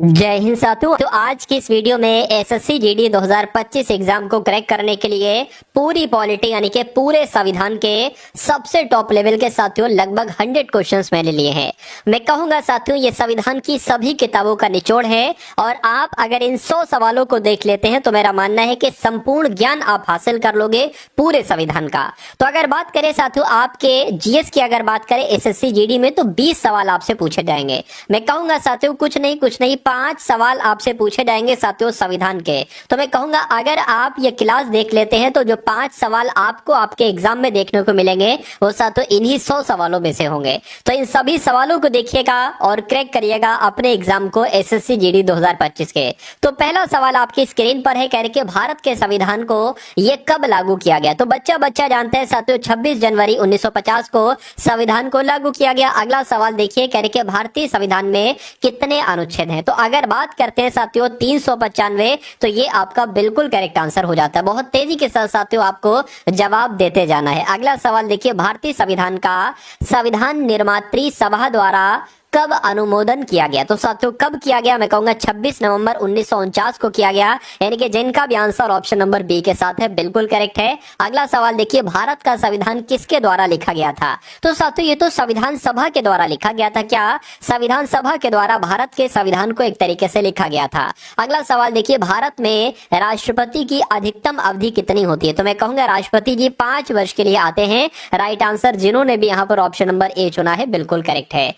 जय हिंद साथियों। तो आज की इस वीडियो में एसएससी जीडी 2025 एग्जाम को क्रैक करने के लिए पूरी पॉलिटी यानी कि पूरे संविधान के सबसे टॉप लेवल के साथियों लगभग 100 क्वेश्चंस मैंने लिए हैं। मैं कहूंगा साथियों ये संविधान की सभी किताबों का निचोड़ है और आप अगर इन 100 सवालों को देख लेते हैं तो मेरा मानना है कि संपूर्ण ज्ञान आप हासिल कर लोगे पूरे संविधान का। तो अगर बात करें साथियों आपके जीएस की, अगर बात करें एसएससी जीडी में तो 20 सवाल आपसे पूछे जाएंगे। मैं कहूंगा साथियों कुछ नहीं 5 सवाल आपसे पूछे जाएंगे साथियों संविधान के। तो मैं कहूंगा अगर आप ये क्लास देख लेते हैं तो जो 5 सवाल आपको आपके एग्जाम में देखने को मिलेंगे वो साथियों इन्हीं 100 सवालों में से होंगे। तो इन सभी सवालों को देखिएगा और क्रैक करिएगा अपने एग्जाम को एसएससी जीडी 2025 के। तो पहला सवाल आपकी स्क्रीन पर है, कह रहे कि भारत के संविधान को ये कब लागू किया गया। तो बच्चा जानते हैं साथियों 26 जनवरी 1950 को संविधान को लागू किया गया। अगला सवाल देखिए, कह रहे कि भारतीय संविधान में कितने अनुच्छेद हैं। तो अगर बात करते हैं साथियों 395 तो ये आपका बिल्कुल करेक्ट आंसर हो जाता है। बहुत तेजी के साथ साथियों आपको जवाब देते जाना है। अगला सवाल देखिए, भारतीय संविधान का संविधान निर्मात्री सभा द्वारा कब अनुमोदन किया गया। तो साथियों कब किया गया, मैं कहूंगा 26 नवंबर 1949 को किया गया, यानी कि जिनका भी आंसर ऑप्शन नंबर बी के साथ है बिल्कुल करेक्ट है। अगला सवाल देखिए, भारत का संविधान किसके द्वारा लिखा गया था। तो साथियों ये तो संविधान सभा के द्वारा लिखा गया था। क्या संविधान सभा के द्वारा भारत के संविधान को एक तरीके से लिखा गया था। अगला सवाल देखिए, भारत में राष्ट्रपति की अधिकतम अवधि कितनी होती है। तो मैं कहूंगा राष्ट्रपति जी 5 वर्ष के लिए आते हैं। राइट आंसर जिन्होंने भी यहाँ पर ऑप्शन नंबर ए चुना है बिल्कुल करेक्ट है।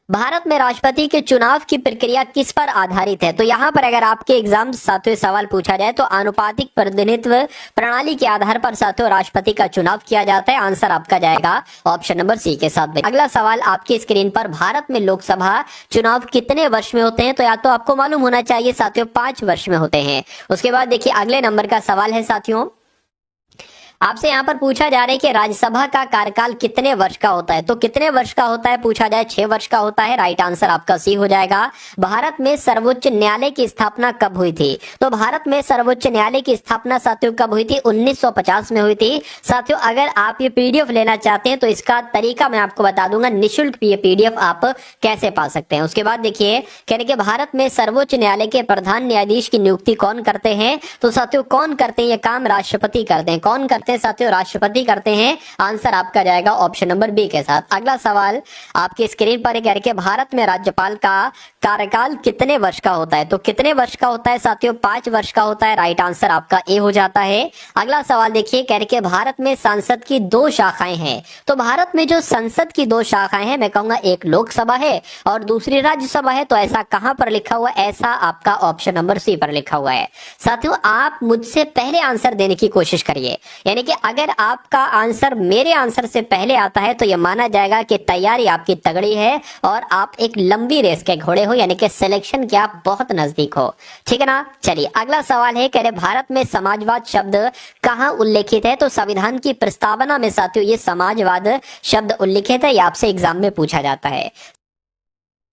भारत में राष्ट्रपति के चुनाव की प्रक्रिया किस पर आधारित है। तो यहाँ पर अगर आपके एग्जाम साथियों सवाल पूछा जाए तो आनुपातिक प्रतिनिधित्व प्रणाली के आधार पर साथियों राष्ट्रपति का चुनाव किया जाता है। आंसर आपका जाएगा ऑप्शन नंबर सी के साथ। अगला सवाल आपकी स्क्रीन पर, भारत में लोकसभा चुनाव कितने वर्ष में होते हैं। तो या तो आपको मालूम होना चाहिए साथियों 5 वर्ष में होते हैं। उसके बाद देखिए अगले नंबर का सवाल है साथियों, आपसे यहाँ पर पूछा जा रहा है कि राज्यसभा का कार्यकाल कितने वर्ष का होता है। तो कितने वर्ष का होता है पूछा जाए 6 वर्ष का होता है। राइट आंसर आपका सी हो जाएगा। भारत में सर्वोच्च न्यायालय की स्थापना कब हुई थी। तो भारत में सर्वोच्च न्यायालय की स्थापना साथियों कब हुई थी, 1950 में हुई थी। साथियों अगर आप ये पीडीएफ लेना चाहते हैं तो इसका तरीका मैं आपको बता दूंगा, निःशुल्क ये पीडीएफ आप कैसे पा सकते हैं। उसके बाद देखिए कहने के भारत में सर्वोच्च न्यायालय के प्रधान न्यायाधीश की नियुक्ति कौन करते हैं। तो साथियों कौन करते हैं, ये काम राष्ट्रपति करते हैं। कौन करते हैं साथियों, राष्ट्रपति करते हैं। आंसर आपका जाएगा ऑप्शन नंबर बी के साथ। अगला सवाल आपकी स्क्रीन पर कह रहे भारत में राज्यपाल का कार्यकाल कितने वर्ष का होता है। तो कितने वर्ष का होता है साथियों, 5 वर्ष का होता है। राइट आंसर आपका ए हो जाता है। अगला सवाल देखिए कह रहे भारत में संसद की 2 शाखाएं हैं। तो भारत में जो संसद की 2 शाखाएं हैं, मैं कहूंगा एक लोकसभा है और दूसरी राज्यसभा है। तो ऐसा कहां पर लिखा हुआ है, ऐसा आपका ऑप्शन नंबर सी पर लिखा हुआ है। साथियों आप मुझसे पहले आंसर देने की कोशिश करिए, यानी कि अगर आपका आंसर मेरे आंसर से पहले आता है तो यह माना जाएगा कि तैयारी आपकी तगड़ी है और आप एक लंबी रेस के घोड़े हो, यानी कि सिलेक्शन के आप बहुत नजदीक हो। ठीक है ना। चलिए अगला सवाल है, कह रहे भारत में समाजवाद शब्द कहां उल्लेखित है। तो संविधान की प्रस्तावना में साथियों ये समाजवाद शब्द उल्लेखित है, यह आपसे एग्जाम में पूछा जाता है।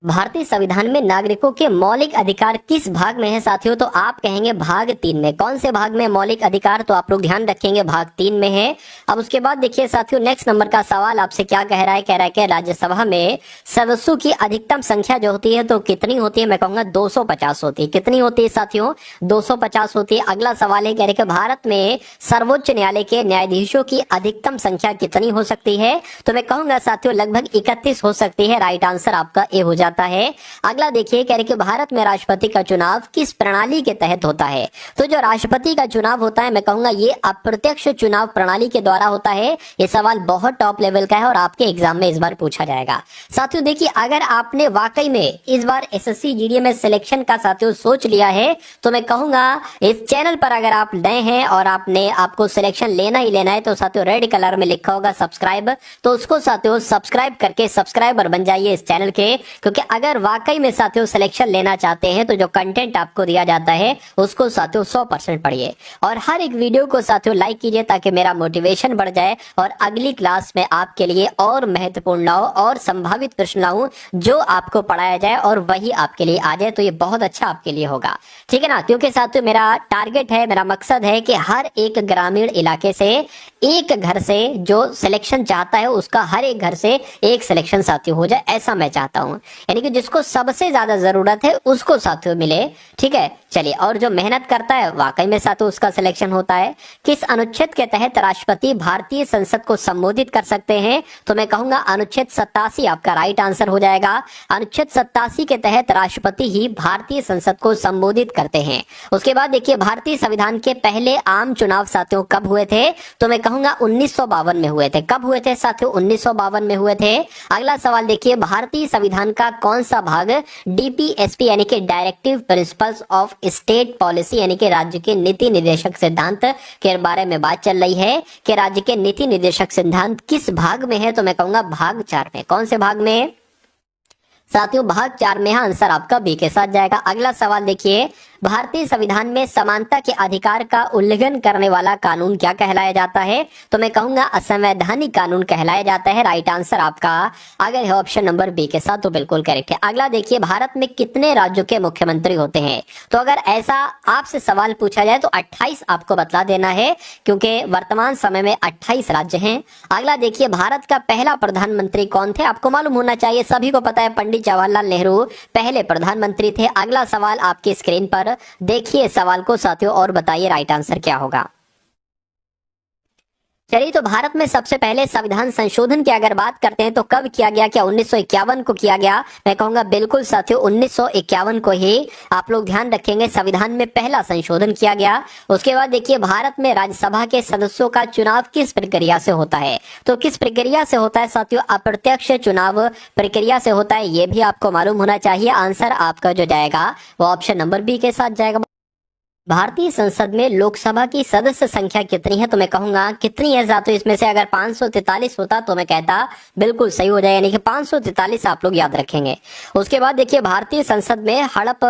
भारतीय संविधान में नागरिकों के मौलिक अधिकार किस भाग में है साथियों। तो आप कहेंगे भाग 3 में। कौन से भाग में मौलिक अधिकार, तो आप लोग ध्यान रखेंगे भाग 3 में है। अब उसके बाद देखिए साथियों नेक्स्ट नंबर का सवाल आपसे क्या कह रहा है, कह रहा है कि राज्यसभा में सदस्यों की अधिकतम संख्या जो होती है तो कितनी होती है। मैं कहूंगा 250 होती है। कितनी होती है साथियों, 250 होती है। अगला सवाल है, कह रहे कि भारत में सर्वोच्च न्यायालय के न्यायाधीशों की अधिकतम संख्या कितनी हो सकती है। तो मैं कहूंगा साथियों लगभग 31 हो सकती है। राइट आंसर आपका ए हो जाता है। अगला देखिए कह रहे कि भारत में राष्ट्रपति का चुनाव किस प्रणाली के तहत होता है। तो जो राष्ट्रपति का चुनाव होता है मैं कहूंगा ये अप्रत्यक्ष चुनाव प्रणाली के द्वारा होता है। ये सवाल बहुत टॉप लेवल का है और आपके एग्जाम में इस बार पूछा जाएगा। साथियों देखिए अगर आपने वाकई में इस बार एसएससी जीडी में सिलेक्शन का साथियों सोच लिया है तो मैं कहूंगा इस चैनल पर अगर आप नए हैं और आपको सिलेक्शन लेना ही लेना है तो साथियों रेड कलर में लिखा होगा सब्सक्राइब, तो उसको साथियों सब्सक्राइब करके सब्सक्राइबर बन जाइए इस चैनल के। क्योंकि अगर वाकई में साथियों सिलेक्शन लेना चाहते हैं तो जो कंटेंट आपको दिया जाता है उसको साथियों 100% पढ़िए और हर एक वीडियो को साथियों लाइक कीजिए ताकि मेरा मोटिवेशन बढ़ जाए और अगली क्लास में आपके लिए और महत्वपूर्ण लाऊं और संभावित प्रश्न लाऊं जो आपको पढ़ाया जाए और वही आपके लिए आ जाए, तो ये बहुत अच्छा आपके लिए होगा। ठीक है ना। क्योंकि साथियों मेरा टारगेट है, मेरा मकसद है कि हर एक ग्रामीण इलाके से एक घर से जो सिलेक्शन चाहता है उसका हर एक घर से एक सिलेक्शन साथियों हो जाए, ऐसा मैं चाहता हूं। यानी कि जिसको सबसे ज्यादा जरूरत है उसको साथियों मिले। ठीक है, चलिए, और जो मेहनत करता है वाकई में साथियों उसका सिलेक्शन होता है। किस अनुच्छेद के तहत राष्ट्रपति भारतीय संसद को संबोधित कर सकते हैं? तो मैं कहूंगा अनुच्छेद 87 आपका राइट आंसर हो जाएगा। अनुच्छेद 87 के तहत राष्ट्रपति ही भारतीय संसद को संबोधित करते हैं। उसके बाद देखिए, भारतीय संविधान के पहले आम चुनाव साथियों कब हुए थे? तो मैं कहूंगा 1952 में हुए थे। कब हुए थे साथियों? 1952 में हुए थे। अगला सवाल देखिए, भारतीय संविधान का कौन सा भाग डीपीएसपी यानी कि directive principles of state policy यानी कि राज्य के नीति निर्देशक सिद्धांत के बारे में बात चल रही है कि राज्य के नीति निर्देशक सिद्धांत किस भाग में है? तो मैं कहूंगा भाग 4 में। कौन से भाग में साथियों? भाग 4 में। आंसर आपका बी के साथ जाएगा। अगला सवाल देखिए, भारतीय संविधान में समानता के अधिकार का उल्लंघन करने वाला कानून क्या कहलाया जाता है? तो मैं कहूंगा असंवैधानिक कानून कहलाया जाता है। राइट आंसर आपका अगर है ऑप्शन नंबर बी के साथ, तो बिल्कुल करेक्ट है। अगला देखिए, भारत में कितने राज्यों के मुख्यमंत्री होते हैं? तो अगर ऐसा आपसे सवाल पूछा जाए तो 28 आपको बतला देना है, क्योंकि वर्तमान समय में 28 राज्य हैं। अगला देखिए, भारत का पहला प्रधानमंत्री कौन थे? आपको मालूम होना चाहिए, सभी को पता है, पंडित जवाहरलाल नेहरू पहले प्रधानमंत्री थे। अगला सवाल आपकी स्क्रीन पर देखिए सवाल को साथियों और बताइए राइट आंसर क्या होगा। चलिए, तो भारत में सबसे पहले संविधान संशोधन की अगर बात करते हैं तो कब किया गया? क्या 1951 को किया गया? मैं कहूंगा बिल्कुल साथियों 1951 को ही आप लोग ध्यान रखेंगे संविधान में पहला संशोधन किया गया। उसके बाद देखिए, भारत में राज्यसभा के सदस्यों का चुनाव किस प्रक्रिया से होता है? तो किस प्रक्रिया से होता है साथियों? अप्रत्यक्ष चुनाव प्रक्रिया से होता है, ये भी आपको मालूम होना चाहिए। आंसर आपका जो जाएगा वो ऑप्शन नंबर बी के साथ जाएगा। भारतीय संसद में लोकसभा की सदस्य संख्या कितनी है? तो मैं कहूंगा कितनी है साथियों? इसमें से अगर 543 होता तो मैं कहता बिल्कुल सही हो जाए, यानी कि 543 आप लोग याद रखेंगे। उसके बाद देखिए, भारतीय संसद में हड़प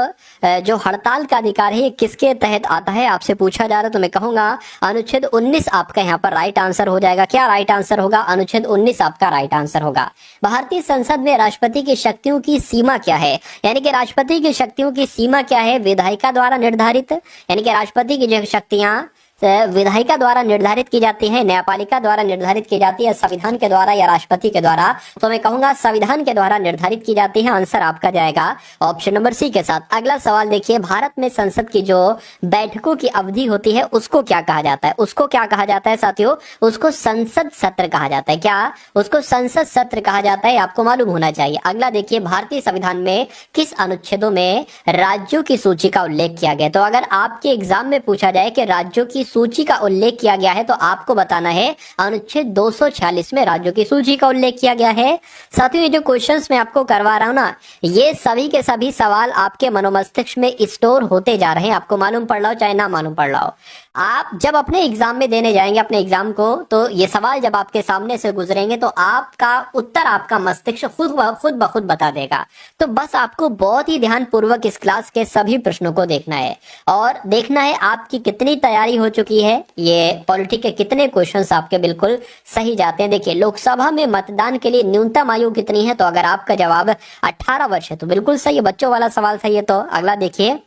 जो हड़ताल का अधिकार है किसके तहत आता है? आपसे पूछा जा रहा है, तो मैं कहूंगा अनुच्छेद 19 आपका यहाँ पर राइट आंसर हो जाएगा। क्या राइट आंसर होगा? अनुच्छेद 19 आपका राइट आंसर होगा। भारतीय संसद में राष्ट्रपति की शक्तियों की सीमा क्या है? यानी कि राष्ट्रपति की शक्तियों की सीमा क्या है? विधायिका द्वारा निर्धारित, यानी कि राष्ट्रपति की जो शक्तियां विधायिका द्वारा निर्धारित की जाती है, न्यायपालिका द्वारा निर्धारित की जाती है, संविधान के द्वारा या राष्ट्रपति के द्वारा? तो मैं कहूंगा संविधान के द्वारा निर्धारित की जाती है। आंसर आपका जाएगा ऑप्शन नंबर सी के साथ। अगला सवाल देखिए, भारत में संसद की जो बैठकों की अवधि होती है उसको क्या कहा जाता है? उसको क्या कहा जाता है साथियों? उसको संसद सत्र कहा जाता है। क्या? उसको संसद सत्र कहा जाता है, आपको मालूम होना चाहिए। अगला देखिए, भारतीय संविधान में किस अनुच्छेदों में राज्यों की सूची का उल्लेख किया गया? तो अगर आपके एग्जाम में पूछा जाए कि राज्यों की सूची का उल्लेख किया गया है तो आपको बताना है अनुच्छेद 246 में राज्यों की सूची का उल्लेख किया गया है। साथियों, ये जो क्वेश्चंस मैं आपको करवा रहा हूं ना, ये सभी के सभी सवाल आपके मनोमस्तिष्क में स्टोर होते जा रहे हैं, आपको मालूम पड़ रहा हो चाहे ना मालूम पड़ रहा हो। आप जब अपने एग्जाम में देने जाएंगे अपने एग्जाम को, तो ये सवाल जब आपके सामने से गुजरेंगे तो आपका उत्तर आपका मस्तिष्क खुद ब खुद बता देगा। तो बस आपको बहुत ही ध्यान पूर्वक इस क्लास के सभी प्रश्नों को देखना है और देखना है आपकी कितनी तैयारी हो चुकी है, ये पॉलिटी के कितने क्वेश्चंस आपके बिल्कुल सही जाते हैं। देखिए, लोकसभा में मतदान के लिए न्यूनतम आयु कितनी है? तो अगर आपका जवाब 18 वर्ष है तो बिल्कुल सही है, बच्चों वाला सवाल सही है। तो अगला देखिए,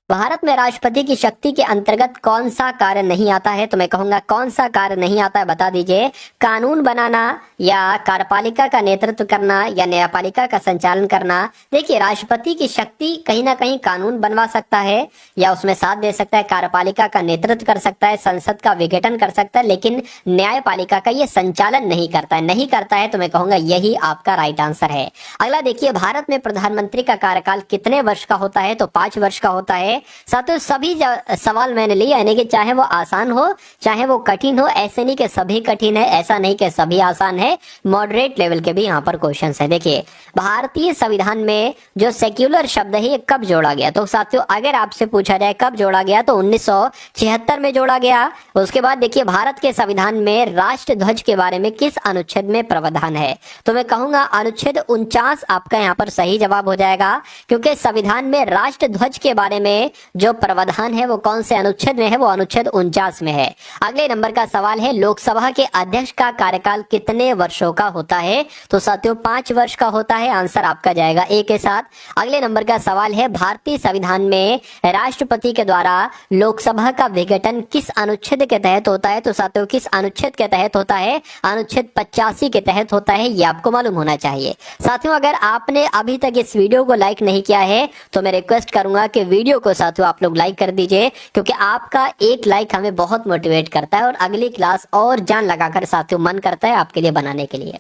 भारत में राष्ट्रपति की शक्ति के अंतर्गत कौन सा कार्य नहीं आता है? तो मैं कहूंगा कौन सा कार्य नहीं आता है बता दीजिए। कानून बनाना या कार्यपालिका का नेतृत्व करना या न्यायपालिका का संचालन करना? देखिए, राष्ट्रपति की शक्ति कहीं ना कहीं कानून बनवा सकता है या उसमें साथ दे सकता है, कार्यपालिका का नेतृत्व कर सकता है, संसद का विघटन कर सकता है, लेकिन न्यायपालिका का ये संचालन नहीं करता है। नहीं करता है तो मैं कहूंगा यही आपका राइट आंसर है। अगला देखिए, भारत में प्रधानमंत्री का कार्यकाल कितने वर्ष का होता है? तो 5 वर्ष का होता है। साथियों, सभी सवाल मैंने लिए, यानी कि चाहे वो आसान हो चाहे वो कठिन हो, ऐसे नहीं कि सभी कठिन है, ऐसा नहीं कि सभी आसान है, मॉडरेट लेवल के भी यहाँ पर क्वेश्चंस है। देखिए, भारतीय संविधान में जो सेक्युलर शब्द है ये कब जोड़ा गया? तो साथियों, अगर आपसे पूछा जाए कब जोड़ा गया तो 1976 में जोड़ा गया। उसके बाद देखिए, भारत के संविधान में राष्ट्र ध्वज के बारे में किस अनुच्छेद में प्रावधान है? तो मैं कहूंगा अनुच्छेद 49 आपका यहाँ पर सही जवाब हो जाएगा, क्योंकि संविधान में राष्ट्र ध्वज के बारे में में जो प्रावधान है वो कौन से अनुच्छेद में है, वो अनुच्छेद 49 में है। अगले नंबर का सवाल है लोकसभा के अध्यक्ष का कार्यकाल कितने वर्षों का होता है? तो साथियों 5 वर्ष का होता है। आंसर आपका जाएगा ए के साथ। अगले नंबर का सवाल है भारतीय संविधान में राष्ट्रपति के द्वारा लोकसभा का विघटन किस अनुच्छेद के तहत होता है? तो साथियों किस अनुच्छेद के तहत होता है? अनुच्छेद 85 के तहत होता है, ये आपको मालूम होना चाहिए। साथियों अगर आपने अभी तक इस वीडियो को लाइक नहीं किया है तो मैं रिक्वेस्ट करूंगा कि वीडियो को साथियों आप लोग लाइक कर दीजिए, क्योंकि आपका एक लाइक हमें बहुत मोटिवेट करता है और अगली क्लास और जान लगाकर साथियों मन करता है आपके लिए बनाने के लिए।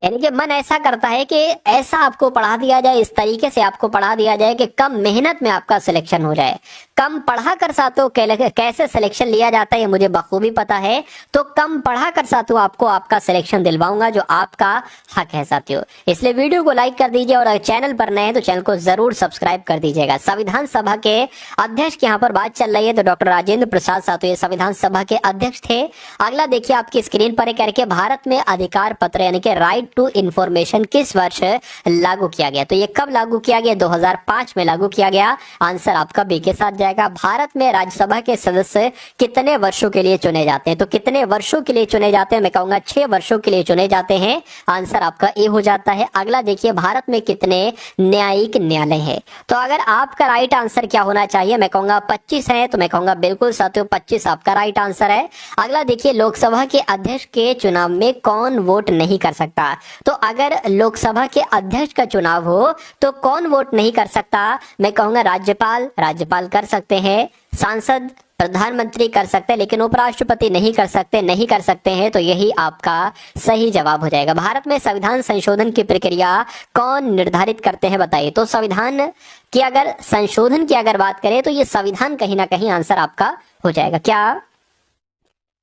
यानी कि मन ऐसा करता है कि ऐसा आपको पढ़ा दिया जाए, इस तरीके से आपको पढ़ा दिया जाए कि कम मेहनत में आपका सिलेक्शन हो जाए। कम पढ़ा कर साथियों कैसे सिलेक्शन लिया जाता है ये मुझे बखूबी पता है, तो कम पढ़ा कर साथियों आपको आपका सिलेक्शन दिलवाऊंगा जो आपका हक है साथियों। इसलिए वीडियो को लाइक कर दीजिए और अगर चैनल पर नए हैं तो चैनल को जरूर सब्सक्राइब कर दीजिएगा। संविधान सभा के अध्यक्ष की यहाँ पर बात चल रही है तो डॉक्टर राजेंद्र प्रसाद साथियों संविधान सभा के अध्यक्ष थे। अगला देखिए आपकी स्क्रीन पर करके भारत में अधिकार पत्र यानी कि राइट टू इंफॉर्मेशन किस वर्ष लागू किया गया? तो ये कब लागू किया गया? 2005 में लागू किया गया। आंसर आपका बी के साथ जाएगा। भारत में राज्यसभा के सदस्य कितने वर्षों के लिए चुने जाते हैं? तो कितने वर्षों के लिए चुने जाते हैं? मैं कहूंगा 6 वर्षों के लिए चुने जाते हैं। आंसर आपका ए हो जाता है। अगला देखिए भारत में कितने न्यायिक न्यायालय है? तो अगर आपका राइट आंसर क्या होना चाहिए? मैं कहूंगा 25 है, तो मैं कहूंगा बिल्कुल साथियों 25 आपका राइट आंसर है। अगला देखिए लोकसभा के अध्यक्ष के चुनाव में कौन वोट नहीं कर सकता? तो अगर लोकसभा के अध्यक्ष का चुनाव हो तो कौन वोट नहीं कर सकता? मैं कहूंगा राज्यपाल कर सकते हैं, सांसद, प्रधानमंत्री कर सकते हैं, लेकिन उपराष्ट्रपति नहीं कर सकते हैं। तो यही आपका सही जवाब हो जाएगा। भारत में संविधान संशोधन की प्रक्रिया कौन निर्धारित करते हैं बताइए? तो संविधान की अगर संशोधन की अगर बात करें तो ये संविधान कहीं ना कहीं आंसर आपका हो जाएगा। क्या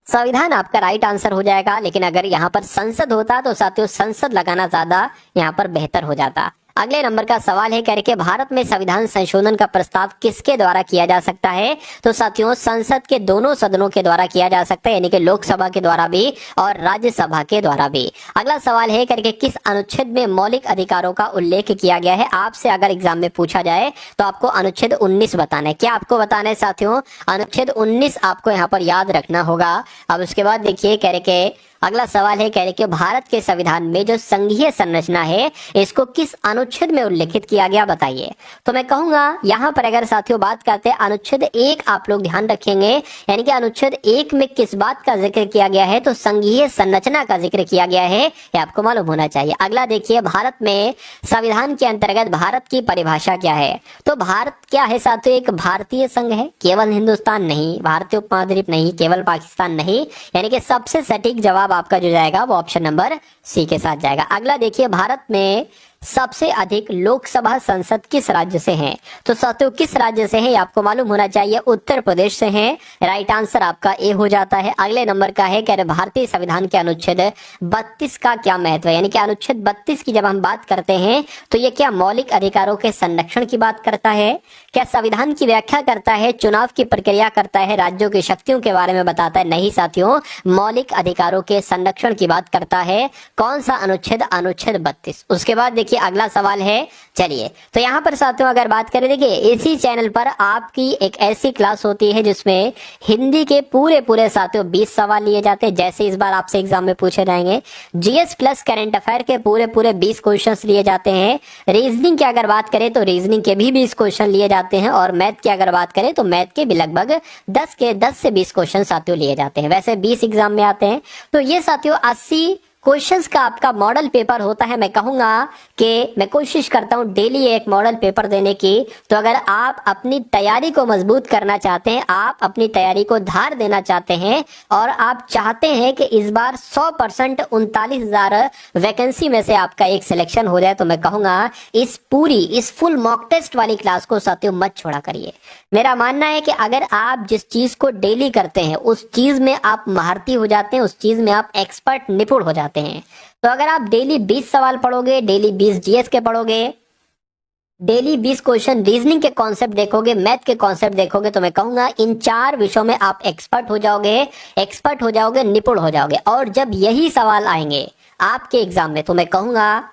संविधान आपका राइट आंसर हो जाएगा? लेकिन अगर यहाँ पर संसद होता तो साथियों संसद लगाना ज्यादा यहाँ पर बेहतर हो जाता। अगले नंबर का सवाल है करके भारत में संविधान संशोधन का प्रस्ताव किसके द्वारा किया जा सकता है? तो साथियों संसद के दोनों सदनों के द्वारा किया जा सकता है, यानी कि लोकसभा के द्वारा भी और राज्यसभा के द्वारा भी। अगला सवाल है करके किस अनुच्छेद में मौलिक अधिकारों का उल्लेख किया गया है? आपसे अगर एग्जाम में पूछा जाए तो आपको अनुच्छेद 19 बताना है। क्या आपको बताना है साथियों? अनुच्छेद 19 आपको यहाँ पर याद रखना होगा। अब उसके बाद देखिए करके अगला सवाल है कह कि भारत के संविधान में जो संघीय संरचना है इसको किस अनुच्छेद में उल्लेखित किया गया बताइए? तो मैं कहूंगा यहाँ पर अगर साथियों बात करते हैं अनुच्छेद 1 आप लोग ध्यान रखेंगे, यानी कि अनुच्छेद 1 में किस बात का जिक्र किया गया है? तो संघीय संरचना का जिक्र किया गया है, ये आपको मालूम होना चाहिए। अगला देखिए भारत में संविधान के अंतर्गत भारत की परिभाषा क्या है? तो भारत क्या है साथियों? एक भारतीय संघ है, केवल हिंदुस्तान नहीं, भारतीय उपमहाद्वीप नहीं, केवल पाकिस्तान नहीं, यानी कि सबसे सटीक जवाब आपका जो जाएगा वो ऑप्शन नंबर सी के साथ जाएगा। अगला देखिए भारत में सबसे अधिक लोकसभा संसद किस राज्य से हैं? तो साथियों किस राज्य से है ये आपको मालूम होना चाहिए। उत्तर प्रदेश से है। राइट आंसर आपका ए हो जाता है। अगले नंबर का है कह भारतीय संविधान के अनुच्छेद 32 का क्या महत्व है? यानी कि अनुच्छेद 32 की जब हम बात करते हैं तो ये क्या मौलिक अधिकारों के संरक्षण की बात करता है? क्या संविधान की व्याख्या करता है? चुनाव की प्रक्रिया करता है? राज्यों की शक्तियों के बारे में बताता है? नहीं साथियों, मौलिक अधिकारों के संरक्षण की बात करता है। कौन सा अनुच्छेद? अनुच्छेद 32। उसके बाद देखिए अगला सवाल है, चलिए तो यहाँ पर साथियों अगर बात करें देखिए इसी चैनल पर आपकी एक ऐसी क्लास होती है जिसमें हिंदी के पूरे साथियों 20 सवाल लिए जाते हैं, जैसे इस बार आपसे एग्जाम में पूछे जाएंगे। जीएस प्लस करंट अफेयर के पूरे 20 क्वेश्चंस लिए जाते हैं। रीजनिंग की अगर बात करें तो रीजनिंग के भी 20 क्वेश्चन लिए जाते हैं और मैथ की अगर बात करें तो मैथ के भी लगभग 10 से 20 क्वेश्चन साथियों लिए जाते हैं। वैसे 20 एग्जाम में आते हैं। तो ये साथियों 80 क्वेश्चंस का आपका मॉडल पेपर होता है। मैं कहूंगा कि मैं कोशिश करता हूं डेली एक मॉडल पेपर देने की। तो अगर आप अपनी तैयारी को मजबूत करना चाहते हैं, आप अपनी तैयारी को धार देना चाहते हैं और आप चाहते हैं कि इस बार 100% 39,000 वैकेंसी में से आपका एक सिलेक्शन हो जाए, तो मैं कहूंगा इस फुल मॉक टेस्ट वाली क्लास को साथियों मत छोड़ा करिए। मेरा मानना है कि अगर आप जिस चीज को डेली करते हैं उस चीज में आप महारती हो जाते हैं, उस चीज में आप एक्सपर्ट निपुण हो जाते हैं। तो अगर आप डेली 20 सवाल पढ़ोगे, डेली 20 जीएस के पढ़ोगे, डेली 20 क्वेश्चन रीजनिंग के कॉन्सेप्ट देखोगे, मैथ के कॉन्सेप्ट देखोगे, तो मैं कहूंगा इन 4 विषयों में आप एक्सपर्ट हो जाओगे, निपुण हो जाओगे। और जब यही सवाल आएंगे आपके एग्जाम में तो मैं कहूंगा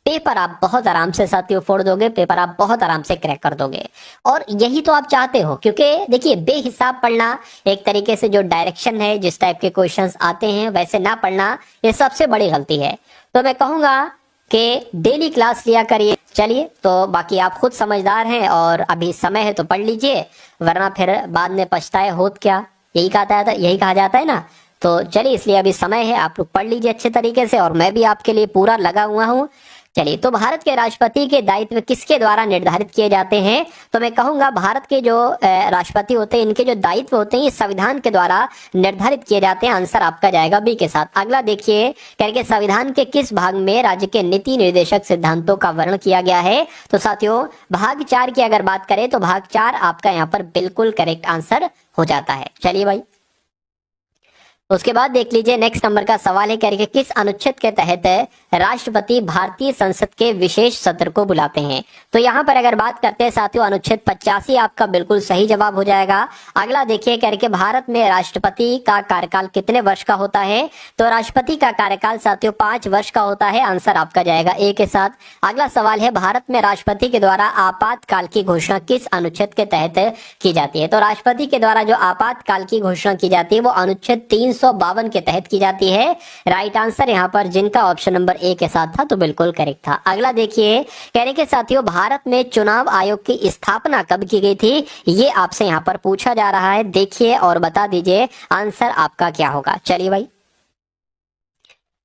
पेपर आप बहुत आराम से साथियों फोड़ दोगे, पेपर आप बहुत आराम से क्रैक कर दोगे। और यही तो आप चाहते हो, क्योंकि देखिए बेहिसाब पढ़ना, एक तरीके से जो डायरेक्शन है, जिस टाइप के क्वेश्चंस आते हैं वैसे ना पढ़ना, ये सबसे बड़ी गलती है। तो मैं कहूंगा कि डेली क्लास लिया करिए। चलिए, तो बाकी आप खुद समझदार हैं और अभी समय है तो पढ़ लीजिए, वरना फिर बाद में पछताए होत क्या, यही कहा जाता है ना। तो चलिए, इसलिए अभी समय है, आप लोग पढ़ लीजिए अच्छे तरीके से, और मैं भी आपके लिए पूरा लगा हुआ हूँ। चलिए, तो भारत के राष्ट्रपति के दायित्व किसके द्वारा निर्धारित किए जाते हैं? तो मैं कहूंगा भारत के जो राष्ट्रपति होते हैं, इनके जो दायित्व होते हैं ये संविधान के द्वारा निर्धारित किए जाते हैं। आंसर आपका जाएगा बी के साथ। अगला देखिए, करके संविधान के किस भाग में राज्य के नीति निर्देशक सिद्धांतों का वर्णन किया गया है? तो साथियों, भाग 4 की अगर बात करें तो भाग 4 आपका यहाँ पर बिल्कुल करेक्ट आंसर हो जाता है। चलिए भाई, उसके बाद देख लीजिए, नेक्स्ट नंबर का सवाल है करके किस अनुच्छेद के तहत राष्ट्रपति भारतीय संसद के विशेष सत्र को बुलाते हैं? तो यहाँ पर अगर बात करते हैं साथियों, अनुच्छेद 85 आपका बिल्कुल सही जवाब हो जाएगा। अगला देखिए करके भारत में राष्ट्रपति का कार्यकाल कितने वर्ष का होता है? तो राष्ट्रपति का कार्यकाल साथियों 5 वर्ष का होता है। आंसर आपका जाएगा ए के साथ। अगला सवाल है, भारत में राष्ट्रपति के द्वारा आपातकाल की घोषणा किस अनुच्छेद के तहत की जाती है? तो राष्ट्रपति के द्वारा जो आपातकाल की घोषणा की जाती है वो अनुच्छेद 352 के तहत की जाती है। राइट आंसर यहाँ पर जिनका ऑप्शन नंबर ए के साथ था तो बिल्कुल करेक्ट था। अगला देखिए, कहने के साथियों, भारत में चुनाव आयोग की स्थापना कब की गई थी? ये आपसे यहाँ पर पूछा जा रहा है। देखिए और बता दीजिए आंसर आपका क्या होगा। चलिए भाई,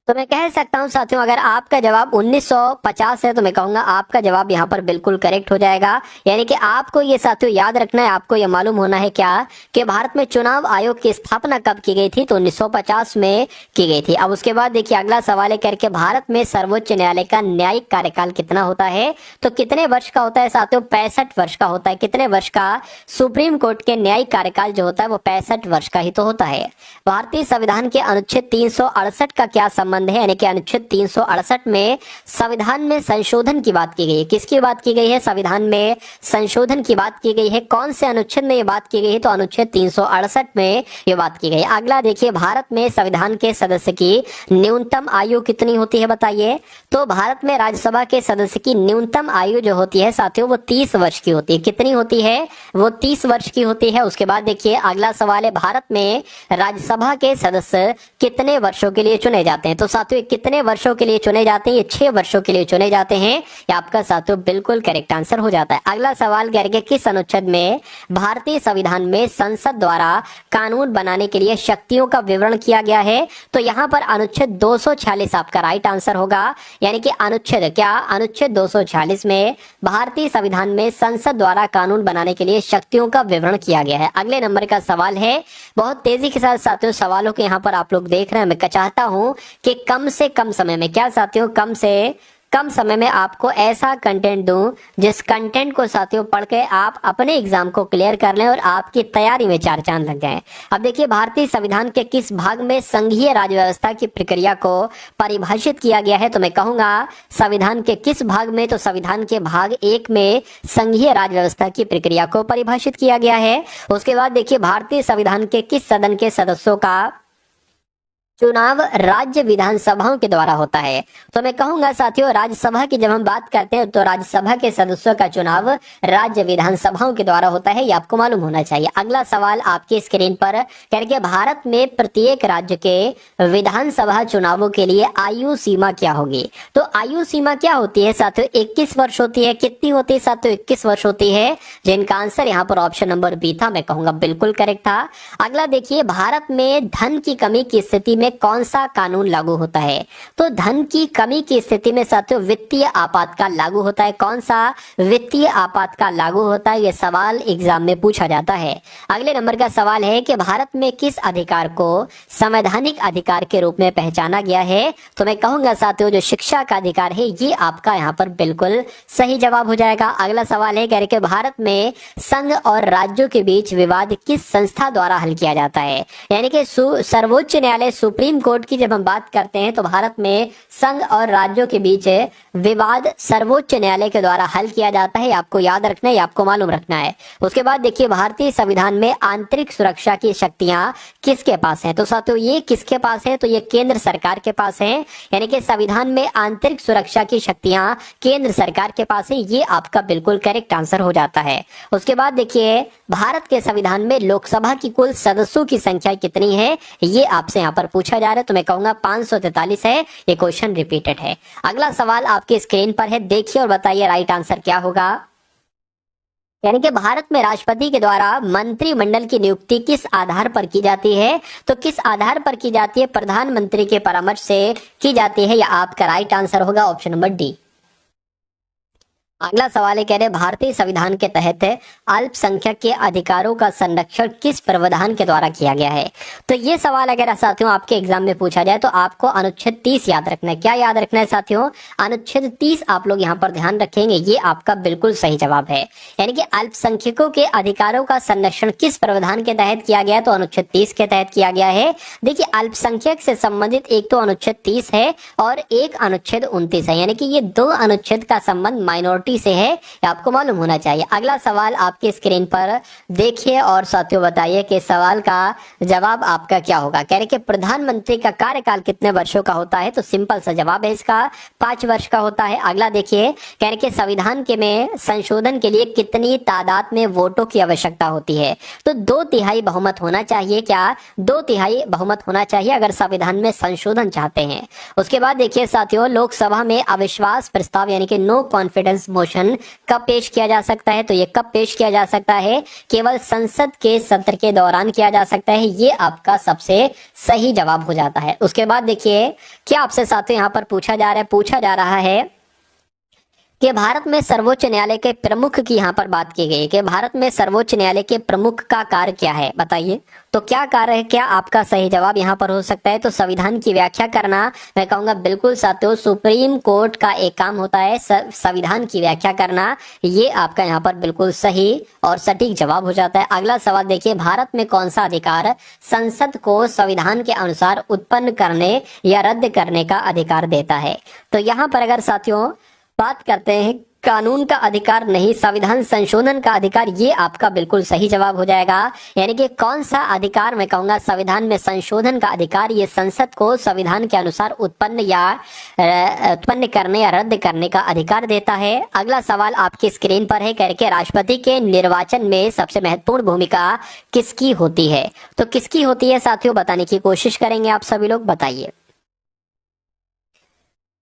तो मैं कह सकता हूं साथियों, अगर आपका जवाब 1950 है तो मैं कहूंगा आपका जवाब यहां पर बिल्कुल करेक्ट हो जाएगा। यानी कि आपको ये साथियों याद रखना है, आपको ये मालूम होना है क्या कि भारत में चुनाव आयोग की स्थापना कब की गई थी? तो 1950 में की गई थी। अब उसके बाद देखिए अगला सवाल है करके भारत में सर्वोच्च न्यायालय का न्यायिक कार्यकाल कितना होता है? तो कितने वर्ष का होता है साथियों? 65 वर्ष का होता है। कितने वर्ष का? सुप्रीम कोर्ट के न्यायिक कार्यकाल जो होता है वो 65 वर्ष का ही तो होता है। भारतीय संविधान के अनुच्छेद 368 का क्या संबंध है? यानी कि अनुच्छेद 368 में संविधान में संशोधन की बात की गई है। किसकी बात की गई है? संविधान में संशोधन की बात की गई है। कौन से अनुच्छेद में ये बात की गई है? तो अनुच्छेद 368 में ये बात की गई है। अगला देखिए, भारत में संविधान के सदस्य की न्यूनतम आयु कितनी होती है बताइए? तो भारत में राज्यसभा के सदस्य की न्यूनतम आयु जो होती है साथियों वो 30 वर्ष की होती है। कितनी होती है? वो 30 वर्ष की होती है। उसके बाद देखिए अगला सवाल है, भारत में राज्यसभा के सदस्य कितने वर्षों के लिए चुने जाते हैं? तो साथियों कितने वर्षों के लिए चुने जाते हैं? ये 6 वर्षों के लिए चुने जाते हैं। ये आपका साथियों बिल्कुल करेक्ट आंसर हो जाता है। अगला सवाल करके किस अनुच्छेद में भारतीय संविधान में संसद द्वारा कानून बनाने के लिए शक्तियों का विवरण किया गया है? तो यहाँ पर अनुच्छेद 246 आपका राइट आंसर होगा। यानी कि अनुच्छेद क्या? अनुच्छेद 246 में भारतीय संविधान में संसद द्वारा कानून बनाने के लिए शक्तियों का विवरण किया गया है। अगले नंबर का सवाल है, बहुत तेजी के साथ साथियों सवालों के यहाँ पर आप लोग देख रहे हैं। मैं चाहता हूं कि कम से कम समय में, क्या साथियों, कम से कम समय में आपको ऐसा कंटेंट दूं जिस कंटेंट को साथियों पढ़ के आप अपने एग्जाम को क्लियर कर लें और आपकी तैयारी में 4 चांद लग जाएं। अब देखिए, भारतीय संविधान के किस भाग में संघीय राज्य व्यवस्था की प्रक्रिया को परिभाषित किया गया है? तो मैं कहूंगा संविधान के किस भाग में? तो संविधान के भाग 1 में संघीय राज्य व्यवस्था की प्रक्रिया को परिभाषित किया गया है। उसके बाद देखिए, भारतीय संविधान के किस सदन के सदस्यों का चुनाव राज्य विधानसभाओं के द्वारा होता है? तो मैं कहूंगा साथियों, राज्यसभा की जब हम बात करते हैं तो राज्यसभा के सदस्यों का चुनाव राज्य विधानसभाओं के द्वारा होता है। ये आपको मालूम होना चाहिए। अगला सवाल आपके स्क्रीन पर करके, भारत में प्रत्येक राज्य के विधानसभा चुनावों के लिए आयु सीमा क्या होगी? तो आयु सीमा क्या होती है साथियों? 21 वर्ष होती है। कितनी होती है साथियों? 21 वर्ष होती है, जिनका आंसर यहाँ पर ऑप्शन नंबर बी था। मैं कहूंगा बिल्कुल करेक्ट था। अगला देखिए, भारत में धन की कमी की स्थिति में कौन सा कानून लागू होता है? तो धन की कमी की स्थिति में साथियों वित्तीय आपातकाल लागू होता है। कौन सा वित्तीय आपातकाल लागू होता है? यह सवाल एग्जाम में पूछा जाता है। अगले नंबर का सवाल है कि भारत में किस अधिकार को संवैधानिक अधिकार के रूप में पहचाना गया है? तो मैं कहूंगा साथियों जो शिक्षा का अधिकार है, ये आपका यहाँ पर बिल्कुल सही जवाब हो जाएगा। अगला सवाल है कि भारत में संघ और राज्यों के बीच विवाद किस संस्था द्वारा हल किया जाता है? यानी कि सर्वोच्च न्यायालय सुप्रीम कोर्ट की जब हम बात करते हैं तो भारत में संघ और राज्यों के बीच विवाद सर्वोच्च न्यायालय के द्वारा हल किया जाता है। आपको याद रखना है, आपको मालूम रखना है। उसके बाद देखिए भारतीय संविधान में आंतरिक सुरक्षा की शक्तियां किसके पास हैं? तो साथियों ये किसके पास है? तो ये केंद्र सरकार के पास है। यानी कि संविधान में आंतरिक सुरक्षा की शक्तियां केंद्र सरकार के पास है। ये आपका बिल्कुल करेक्ट आंसर हो जाता है। उसके बाद देखिए भारत के संविधान में लोकसभा की कुल सदस्यों की संख्या कितनी है? ये आपसे यहाँ पर पूछा जा रहा है, तो मैं कहूंगा 543 है। ये क्वेश्चन रिपीटेड है। अगला सवाल आपके स्क्रीन पर है, देखिए और बताइए राइट आंसर क्या होगा। यानी कि भारत में राष्ट्रपति के द्वारा मंत्रिमंडल की नियुक्ति किस आधार पर की जाती है? तो किस आधार पर की जाती है? प्रधानमंत्री के परामर्श से की जाती है। यह आपका राइट आंसर होगा ऑप्शन नंबर डी। अगला सवाल है, कह रहे भारतीय संविधान के तहत अल्पसंख्यक के अधिकारों का संरक्षण किस प्रावधान के द्वारा किया गया है? तो ये सवाल अगर साथियों आपके एग्जाम में पूछा जाए तो आपको अनुच्छेद 30 याद रखना है। क्या याद रखना है साथियों? अनुच्छेद 30 आप लोग यहाँ पर ध्यान रखेंगे। ये आपका बिल्कुल सही जवाब है। यानी कि अल्पसंख्यकों के अधिकारों का संरक्षण किस प्रावधान के तहत किया गया है? तो अनुच्छेद 30 के तहत किया गया है। देखिए अल्पसंख्यक से संबंधित एक तो अनुच्छेद 30 है और एक अनुच्छेद 29 है। यानी कि ये दो अनुच्छेद का संबंध माइनॉरिटी से है, आपको मालूम होना चाहिए। अगला सवाल आपके स्क्रीन पर देखिए और साथियों बताइए कि सवाल का जवाब आपका क्या होगा। कह रहे कि प्रधानमंत्री का कार्यकाल कितने वर्षों का होता है? तो सिंपल सा जवाब है इसका 5 वर्ष का होता है। अगला देखिए कह रहे कि संविधान के में संशोधन के लिए कितनी तादाद में वोटों की आवश्यकता होती है? तो 2/3 बहुमत होना चाहिए। क्या 2/3 बहुमत होना चाहिए अगर संविधान में संशोधन चाहते हैं। उसके बाद देखिए साथियों लोकसभा में अविश्वास प्रस्ताव यानी कि नो कॉन्फिडेंस मोशन कब पेश किया जा सकता है? तो ये कब पेश किया जा सकता है? केवल संसद के सत्र के दौरान किया जा सकता है। ये आपका सबसे सही जवाब हो जाता है। उसके बाद देखिए क्या आपसे साथियों यहां पर पूछा जा रहा है कि भारत में सर्वोच्च न्यायालय के प्रमुख की यहाँ पर बात की गई है कि भारत में सर्वोच्च न्यायालय के प्रमुख का कार्य क्या है? बताइए तो क्या कार्य है? क्या आपका सही जवाब यहाँ पर हो सकता है? तो संविधान की व्याख्या करना। मैं कहूंगा बिल्कुल साथियों सुप्रीम कोर्ट का एक काम होता है संविधान की व्याख्या करना। ये आपका यहाँ पर बिल्कुल सही और सटीक जवाब हो जाता है। अगला सवाल देखिए भारत में कौन सा अधिकार संसद को संविधान के अनुसार उत्पन्न करने या रद्द करने का अधिकार देता है? तो यहाँ पर अगर साथियों बात करते हैं कानून का अधिकार नहीं, संविधान संशोधन का अधिकार, ये आपका बिल्कुल सही जवाब हो जाएगा। यानी कि कौन सा अधिकार? मैं कहूंगा संविधान में संशोधन का अधिकार ये संसद को संविधान के अनुसार उत्पन्न करने या रद्द करने का अधिकार देता है। अगला सवाल आपकी स्क्रीन पर है, कह के राष्ट्रपति के निर्वाचन में सबसे महत्वपूर्ण भूमिका किसकी होती है? तो किसकी होती है साथियों बताने की कोशिश करेंगे आप सभी लोग, बताइए।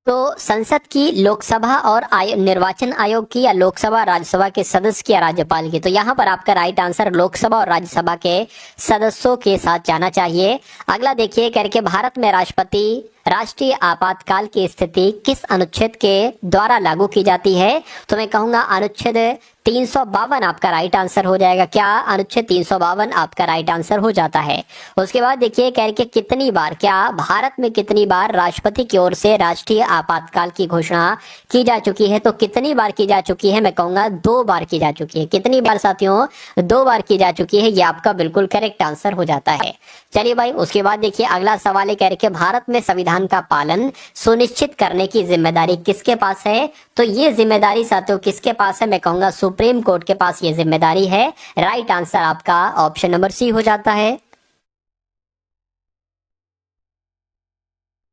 तो संसद की, लोकसभा और निर्वाचन आयोग की, या लोकसभा राज्यसभा के सदस्य की, या राज्यपाल की? तो यहाँ पर आपका राइट आंसर लोकसभा और राज्यसभा के सदस्यों के साथ जाना चाहिए। अगला देखिए करके भारत में राष्ट्रपति राष्ट्रीय आपातकाल की स्थिति किस अनुच्छेद के द्वारा लागू की जाती है? तो मैं कहूंगा अनुच्छेद 352 आपका राइट आंसर हो जाएगा। क्या? अनुच्छेद 352 आपका राइट आंसर हो जाता है। उसके बाद देखिए कह रहे कि कितनी बार, क्या भारत में कितनी बार राष्ट्रपति की ओर से राष्ट्रीय आपातकाल की घोषणा की जा चुकी है? तो कितनी बार की जा चुकी है? मैं कहूंगा 2 बार की जा चुकी है। कितनी बार साथियों? 2 बार की जा चुकी है। ये आपका बिल्कुल करेक्ट आंसर हो जाता है। चलिए भाई उसके बाद देखिए अगला सवाल है, कह रहे कि भारत में संविधान का पालन सुनिश्चित करने की जिम्मेदारी किसके पास है? तो ये जिम्मेदारी साथियों किसके पास है? मैं कहूंगा सुप्रीम कोर्ट के पास ये जिम्मेदारी है। राइट आंसर आपका ऑप्शन नंबर सी हो जाता है।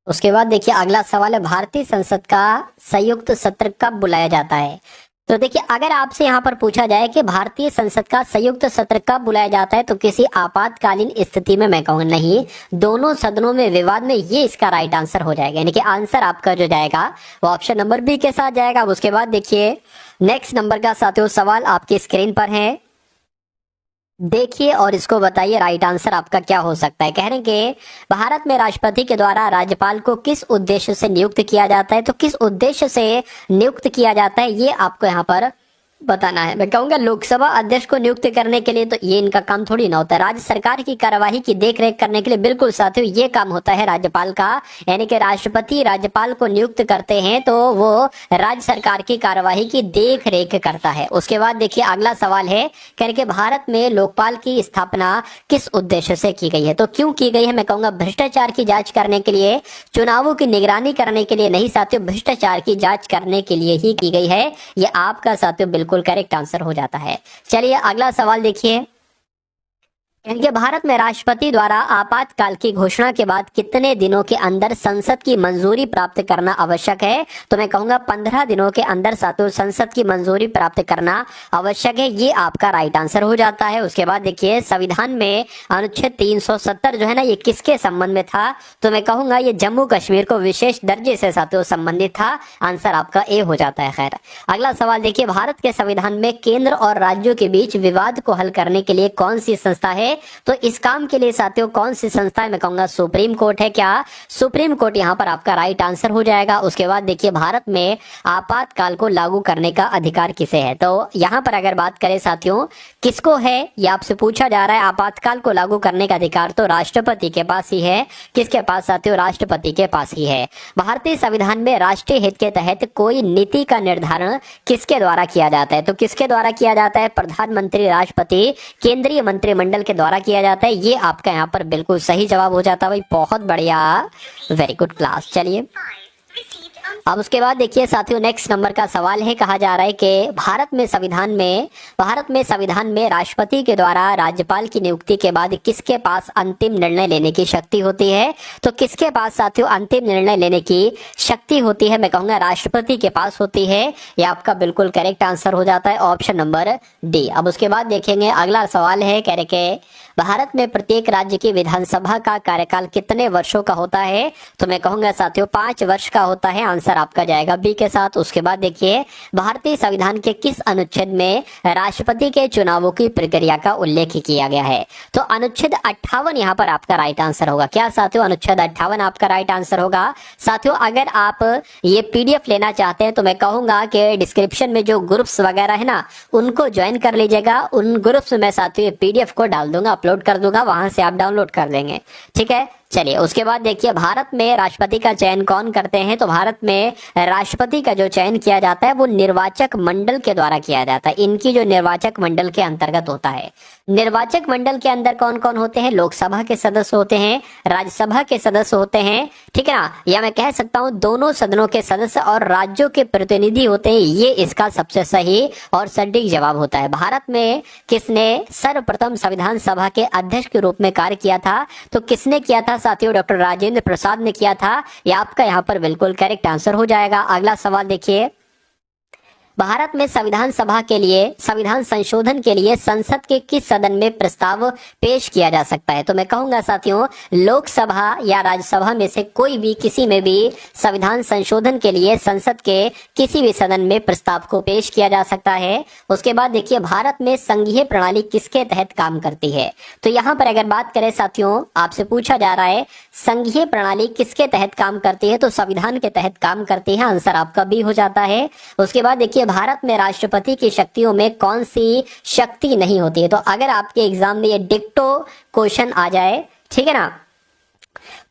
उसके बाद देखिए अगला सवाल है, भारतीय संसद का संयुक्त सत्र कब बुलाया जाता है? तो देखिए अगर आपसे यहाँ पर पूछा जाए कि भारतीय संसद का संयुक्त सत्र कब बुलाया जाता है, तो किसी आपातकालीन स्थिति में, मैं कहूँगा नहीं, दोनों सदनों में विवाद में, ये इसका राइट आंसर हो जाएगा। यानी कि आंसर आपका जो जाएगा वो ऑप्शन नंबर बी के साथ जाएगा। उसके बाद देखिए नेक्स्ट नंबर का साथियों सवाल आपकी स्क्रीन पर है, देखिए और इसको बताइए राइट आंसर आपका क्या हो सकता है। कह रहे हैं कि भारत में राष्ट्रपति के द्वारा राज्यपाल को किस उद्देश्य से नियुक्त किया जाता है? तो किस उद्देश्य से नियुक्त किया जाता है ये आपको यहाँ पर बताना है। मैं कहूंगा लोकसभा अध्यक्ष को नियुक्त करने के लिए तो ये इनका काम थोड़ी ना होता है। राज्य सरकार की कार्यवाही की देखरेख करने के लिए बिल्कुल साथियों ये काम होता है राज्यपाल का, यानी कि राष्ट्रपति राज्यपाल को नियुक्त करते हैं तो वो राज्य सरकार की कार्यवाही की देखरेख करता है। उसके बाद देखिए अगला सवाल है, कह रहे कि भारत में लोकपाल की स्थापना किस उद्देश्य से की गई है। तो क्यों की गई है, मैं कहूंगा भ्रष्टाचार की जांच करने के लिए, चुनावों की निगरानी करने के लिए नहीं साथियों, भ्रष्टाचार की जांच करने के लिए ही की गई है। ये आपका साथियों बिल्कुल करेक्ट आंसर हो जाता है। चलिए अगला सवाल देखिए, इनके भारत में राष्ट्रपति द्वारा आपातकाल की घोषणा के बाद कितने दिनों के अंदर संसद की मंजूरी प्राप्त करना आवश्यक है। तो मैं कहूंगा 15 दिनों के अंदर साथियों संसद की मंजूरी प्राप्त करना आवश्यक है। ये आपका राइट आंसर हो जाता है। उसके बाद देखिए संविधान में अनुच्छेद 370 जो है ना, ये किसके संबंध में था। तो मैं कहूंगा ये जम्मू कश्मीर को विशेष दर्जे से साथियों संबंधित था। आंसर आपका ए हो जाता है। खैर अगला सवाल देखिए, भारत के संविधान में केंद्र और राज्यों के बीच विवाद को हल करने के लिए कौन सी संस्था है। तो इस काम के लिए साथियों कौन सी संस्था है, मैं कहूंगा सुप्रीम कोर्ट है। क्या सुप्रीम कोर्ट यहां पर आपका राइट आंसर हो जाएगा। उसके बाद देखिए भारत में आपातकाल को लागू करने का अधिकार किसे है। तो यहां पर अगर बात करें साथियों किसको है, ये आपसे पूछा जा रहा है। आपातकाल को लागू करने का अधिकार तो राष्ट्रपति के पास ही है। किसके पास साथियों, राष्ट्रपति के पास ही है। भारतीय संविधान में राष्ट्रीय हित के तहत कोई नीति का निर्धारण किसके द्वारा किया जाता है। तो किसके द्वारा किया जाता है, प्रधानमंत्री, राष्ट्रपति, केंद्रीय मंत्रिमंडल के द्वारा किया जाता है। ये आपका यहाँ पर बिल्कुल सही जवाब हो जाता है भाई, बहुत बढ़िया, वेरी गुड क्लास। चलिए अब उसके बाद देखिए साथियों नेक्स्ट नंबर का सवाल है, कहा जा रहा है कि भारत में संविधान में राष्ट्रपति के द्वारा राज्यपाल की नियुक्ति के बाद किसके पास अंतिम निर्णय लेने की शक्ति होती है। तो किसके पास साथियों अंतिम निर्णय लेने की शक्ति होती है, मैं कहूंगा राष्ट्रपति के पास होती है। ये आपका बिल्कुल करेक्ट आंसर हो जाता है, ऑप्शन नंबर डी। अब उसके बाद देखेंगे अगला सवाल है, कह रहे कि भारत में प्रत्येक राज्य की विधानसभा का कार्यकाल कितने वर्षों का होता है। तो मैं कहूंगा साथियों 5 वर्ष का होता है। आंसर आपका जाएगा बी के साथ। उसके बाद देखिए भारतीय संविधान के किस अनुच्छेद में राष्ट्रपति के चुनावों की प्रक्रिया का उल्लेख किया गया है। तो अनुच्छेद 58 यहाँ पर आपका राइट आंसर होगा। क्या साथियों, अनुच्छेद 58 आपका राइट आंसर होगा। साथियों अगर आप ये पीडीएफ लेना चाहते हैं तो मैं कहूंगा कि डिस्क्रिप्शन में जो ग्रुप्स वगैरह है ना उनको ज्वाइन कर लीजिएगा। उन ग्रुप्स में साथियों पीडीएफ को डाल दूंगा, अपलोड कर दूंगा, वहां से आप डाउनलोड कर लेंगे। ठीक है, चलिए उसके बाद देखिए भारत में राष्ट्रपति का चयन कौन करते हैं। तो भारत में राष्ट्रपति का जो चयन किया जाता है वो निर्वाचक मंडल के द्वारा किया जाता है। इनकी जो निर्वाचक मंडल के अंतर्गत होता है। निर्वाचक मंडल के अंदर कौन कौन होते हैं, लोकसभा के सदस्य होते हैं, राज्यसभा के सदस्य होते हैं, ठीक है ना, या मैं कह सकता हूं दोनों सदनों के सदस्य और राज्यों के प्रतिनिधि होते हैं। ये इसका सबसे सही और सटीक जवाब होता है। भारत में किसने सर्वप्रथम संविधान सभा के अध्यक्ष के रूप में कार्य किया था। तो किसने किया था साथियों, डॉक्टर राजेंद्र प्रसाद ने किया था। ये आपका यहाँ पर बिल्कुल करेक्ट आंसर हो जाएगा। अगला सवाल देखिए, भारत में संविधान सभा के लिए संविधान संशोधन के लिए संसद के किस सदन में प्रस्ताव पेश किया जा सकता है। तो मैं कहूंगा साथियों लोकसभा या राज्यसभा में से कोई भी किसी में भी संविधान संशोधन के लिए संसद के किसी भी सदन में प्रस्ताव को पेश किया जा सकता है। उसके बाद देखिए भारत में संघीय प्रणाली किसके तहत काम करती है। तो यहाँ पर अगर बात करें साथियों आपसे पूछा जा रहा है संघीय प्रणाली किसके तहत काम करती है। तो संविधान के तहत काम करती है। आंसर आपका बी हो जाता है। उसके बाद देखिए भारत में राष्ट्रपति की शक्तियों में कौन सी शक्ति नहीं होती है। तो अगर आपके एग्जाम में ये डिक्टो क्वेश्चन आ जाए, ठीक है ना,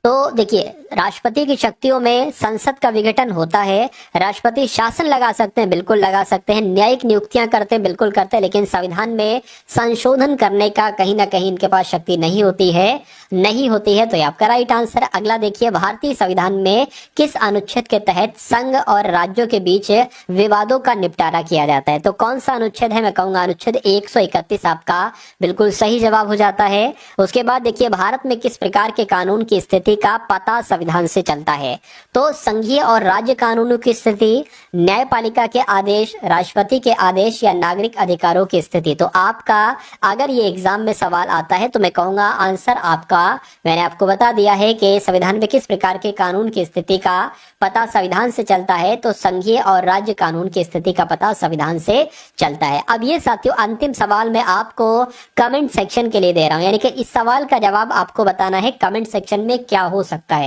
तो देखिए राष्ट्रपति की शक्तियों में संसद का विघटन होता है। राष्ट्रपति शासन लगा सकते हैं, बिल्कुल लगा सकते हैं, न्यायिक नियुक्तियां करते हैं, बिल्कुल करते हैं, लेकिन संविधान में संशोधन करने का कहीं ना कहीं इनके पास शक्ति नहीं होती है। तो ये आपका राइट आंसर। अगला देखिए भारतीय संविधान में किस अनुच्छेद के तहत संघ और राज्यों के बीच विवादों का निपटारा किया जाता है। तो कौन सा अनुच्छेद है, मैं कहूंगा अनुच्छेद 131 आपका बिल्कुल सही जवाब हो जाता है। उसके बाद देखिए भारत में किस प्रकार के कानून की स्थिति का पता संविधान से चलता है। तो संघीय और राज्य कानूनों की स्थिति, न्यायपालिका के आदेश, राष्ट्रपति के आदेश या नागरिक अधिकारों की स्थिति। तो आपका अगर ये एग्जाम में सवाल आता है तो मैं कहूंगा आंसर आपका, मैंने आपको बता दिया है कि संविधान में किस प्रकार के कानून की स्थिति का पता संविधान से चलता है। तो संघीय और राज्य कानून की स्थिति का पता संविधान से चलता है। अब ये साथियों अंतिम सवाल मैं आपको कमेंट सेक्शन के लिए दे रहा हूं, यानी कि इस सवाल का जवाब आपको बताना है कमेंट सेक्शन में क्या हो सकता है।